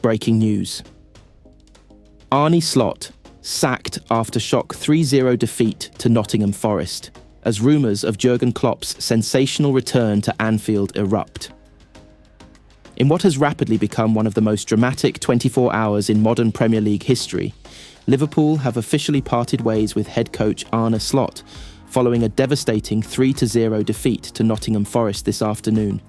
breaking news. Arne Slot sacked after shock 3-0 defeat to Nottingham Forest, as rumours of Jurgen Klopp's sensational return to Anfield erupt. In what has rapidly become one of the most dramatic 24 hours in modern Premier League history, Liverpool have officially parted ways with head coach Arne Slot, following a devastating 3-0 defeat to Nottingham Forest this afternoon.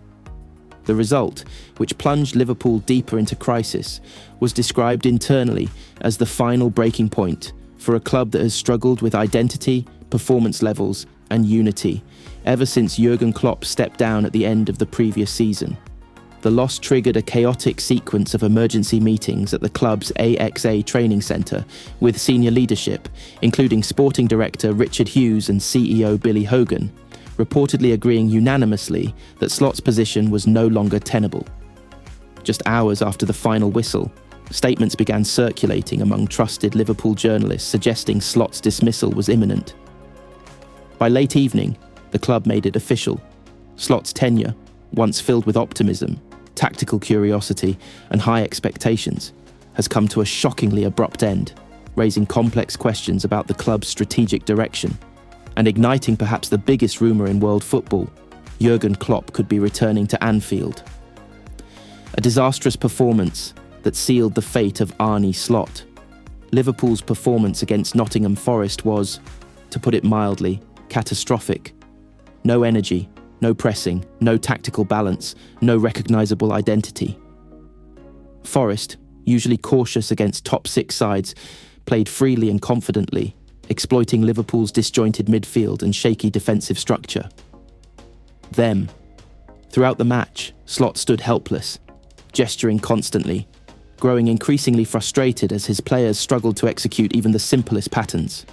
The result, which plunged Liverpool deeper into crisis, was described internally as the final breaking point for a club that has struggled with identity, performance levels, and unity ever since Jurgen Klopp stepped down at the end of the previous season. The loss triggered a chaotic sequence of emergency meetings at the club's AXA training centre with senior leadership, including sporting director Richard Hughes and CEO Billy Hogan, reportedly agreeing unanimously that Slot's position was no longer tenable. Just hours after the final whistle, statements began circulating among trusted Liverpool journalists suggesting Slot's dismissal was imminent. By late evening, the club made it official. Slot's tenure, once filled with optimism, tactical curiosity, and high expectations, has come to a shockingly abrupt end, raising complex questions about the club's strategic direction, and igniting perhaps the biggest rumour in world football: Jurgen Klopp could be returning to Anfield. A disastrous performance that sealed the fate of Arne Slot. Liverpool's performance against Nottingham Forest was, to put it mildly, catastrophic. No energy, no pressing, no tactical balance, no recognisable identity. Forest, usually cautious against top six sides, played freely and confidently, exploiting Liverpool's disjointed midfield and shaky defensive structure. Throughout the match, Slot stood helpless, gesturing constantly, growing increasingly frustrated as his players struggled to execute even the simplest patterns.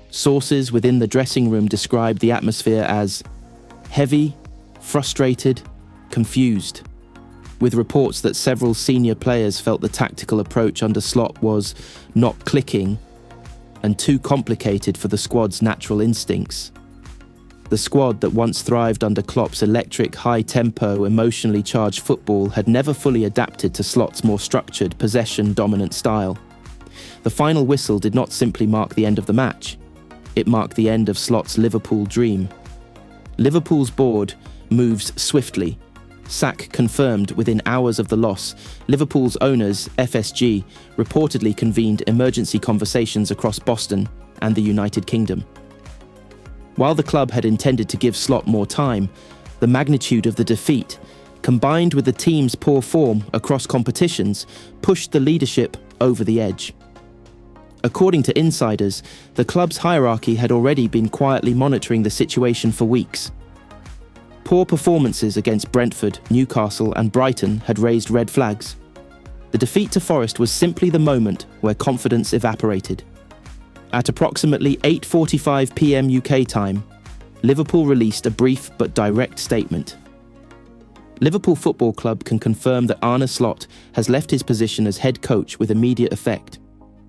Sources within the dressing room described the atmosphere as heavy, frustrated, confused, with reports that several senior players felt the tactical approach under Slot was not clicking and too complicated for the squad's natural instincts. The squad that once thrived under Klopp's electric, high-tempo, emotionally charged football had never fully adapted to Slot's more structured, possession-dominant style. The final whistle did not simply mark the end of the match. It marked the end of Slot's Liverpool dream. Liverpool's board moves swiftly. Sack confirmed within hours of the loss, Liverpool's owners, FSG, reportedly convened emergency conversations across Boston and the United Kingdom. While the club had intended to give Slot more time, the magnitude of the defeat, combined with the team's poor form across competitions, pushed the leadership over the edge. According to insiders, the club's hierarchy had already been quietly monitoring the situation for weeks. Poor performances against Brentford, Newcastle and Brighton had raised red flags. The defeat to Forest was simply the moment where confidence evaporated. At approximately 8:45 p.m. UK time, Liverpool released a brief but direct statement. Liverpool Football Club can confirm that Arne Slot has left his position as head coach with immediate effect.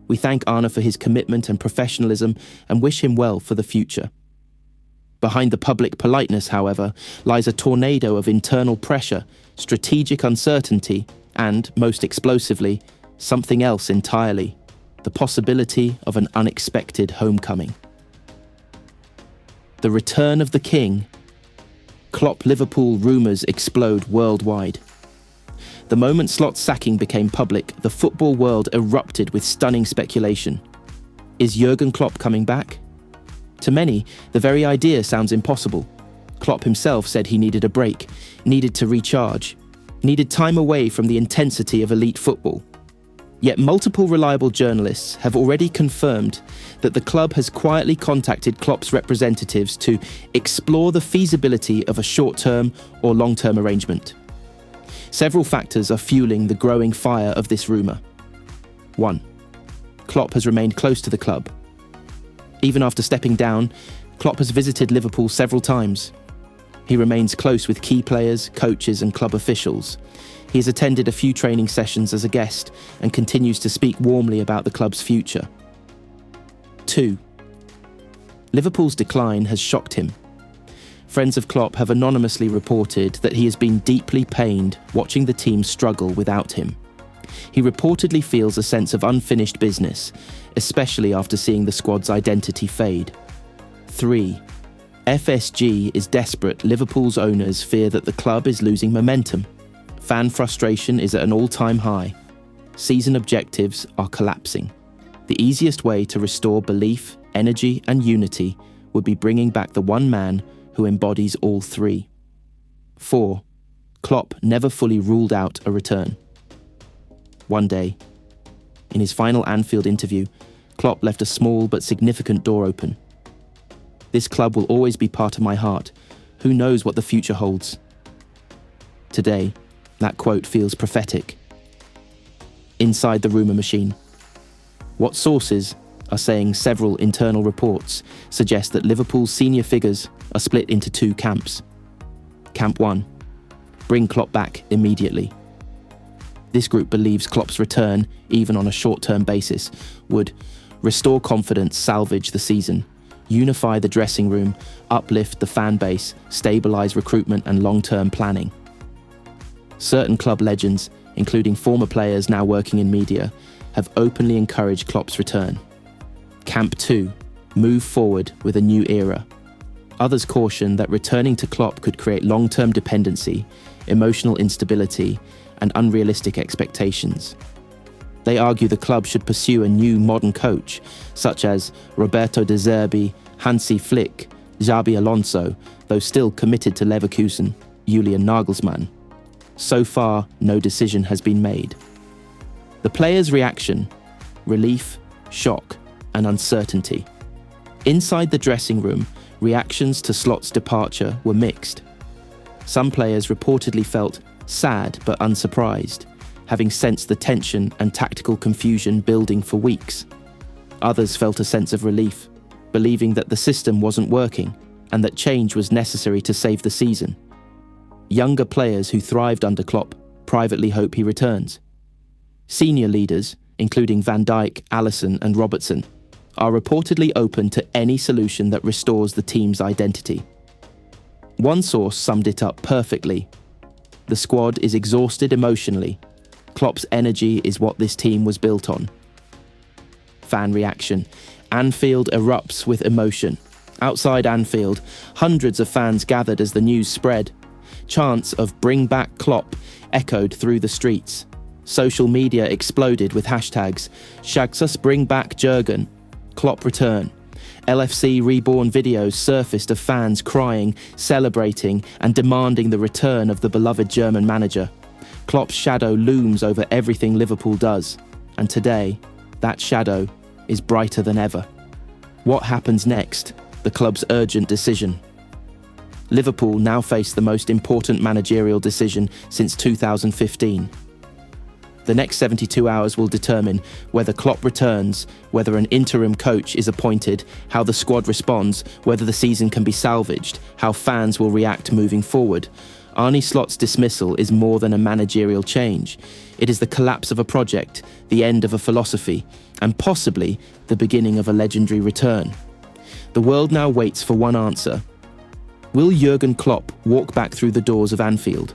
We thank Arne for his commitment and professionalism and wish him well for the future. Behind the public politeness, however, lies a tornado of internal pressure, strategic uncertainty, and, most explosively, something else entirely: the possibility of an unexpected homecoming. The return of the king. Klopp Liverpool rumours explode worldwide. The moment Slot's sacking became public, the football world erupted with stunning speculation. Is Jurgen Klopp coming back? To many, the very idea sounds impossible. Klopp himself said he needed a break, needed to recharge, needed time away from the intensity of elite football. Yet multiple reliable journalists have already confirmed that the club has quietly contacted Klopp's representatives to explore the feasibility of a short-term or long-term arrangement. Several factors are fueling the growing fire of this rumour. 1. Klopp has remained close to the club. Even after stepping down, Klopp has visited Liverpool several times. He remains close with key players, coaches and club officials. He has attended a few training sessions as a guest and continues to speak warmly about the club's future. 2. Liverpool's decline has shocked him. Friends of Klopp have anonymously reported that he has been deeply pained watching the team struggle without him. He reportedly feels a sense of unfinished business, especially after seeing the squad's identity fade. 3. FSG is desperate. Liverpool's owners fear that the club is losing momentum. Fan frustration is at an all-time high. Season objectives are collapsing. The easiest way to restore belief, energy, and unity would be bringing back the one man who embodies all three. 4. Klopp never fully ruled out a return. One day, in his final Anfield interview, Klopp left a small but significant door open. "This club will always be part of my heart. Who knows what the future holds?" Today, that quote feels prophetic. Inside the rumour machine. What sources are saying several internal reports suggest that Liverpool's senior figures are split into two camps. Camp 1. Bring Klopp back immediately. This group believes Klopp's return, even on a short-term basis, would restore confidence, salvage the season, unify the dressing room, uplift the fan base, stabilise recruitment and long-term planning. Certain club legends, including former players now working in media, have openly encouraged Klopp's return. Camp 2. Move forward with a new era. Others caution that returning to Klopp could create long-term dependency, emotional instability, and unrealistic expectations. They argue the club should pursue a new modern coach, such as Roberto De Zerbi, Hansi Flick, Xabi Alonso, though still committed to Leverkusen, Julian Nagelsmann. So far, no decision has been made. The players' reaction: relief, shock, and uncertainty. Inside the dressing room, reactions to Slot's departure were mixed. Some players reportedly felt sad but unsurprised, having sensed the tension and tactical confusion building for weeks. Others felt a sense of relief, believing that the system wasn't working and that change was necessary to save the season. Younger players who thrived under Klopp privately hope he returns. Senior leaders, including Van Dijk, Alisson and Robertson, are reportedly open to any solution that restores the team's identity. One source summed it up perfectly. "The squad is exhausted emotionally. Klopp's energy is what this team was built on." Fan reaction. Anfield erupts with emotion. Outside Anfield, hundreds of fans gathered as the news spread. Chants of "Bring back Klopp" echoed through the streets. Social media exploded with hashtags "Shagsas bring back Jurgen," "Klopp return." LFC Reborn videos surfaced of fans crying, celebrating and demanding the return of the beloved German manager. Klopp's shadow looms over everything Liverpool does, and today, that shadow is brighter than ever. What happens next? The club's urgent decision. Liverpool now face the most important managerial decision since 2015. The next 72 hours will determine whether Klopp returns, whether an interim coach is appointed, how the squad responds, whether the season can be salvaged, how fans will react moving forward. Arne Slot's dismissal is more than a managerial change. It is the collapse of a project, the end of a philosophy, and possibly the beginning of a legendary return. The world now waits for one answer. Will Jurgen Klopp walk back through the doors of Anfield?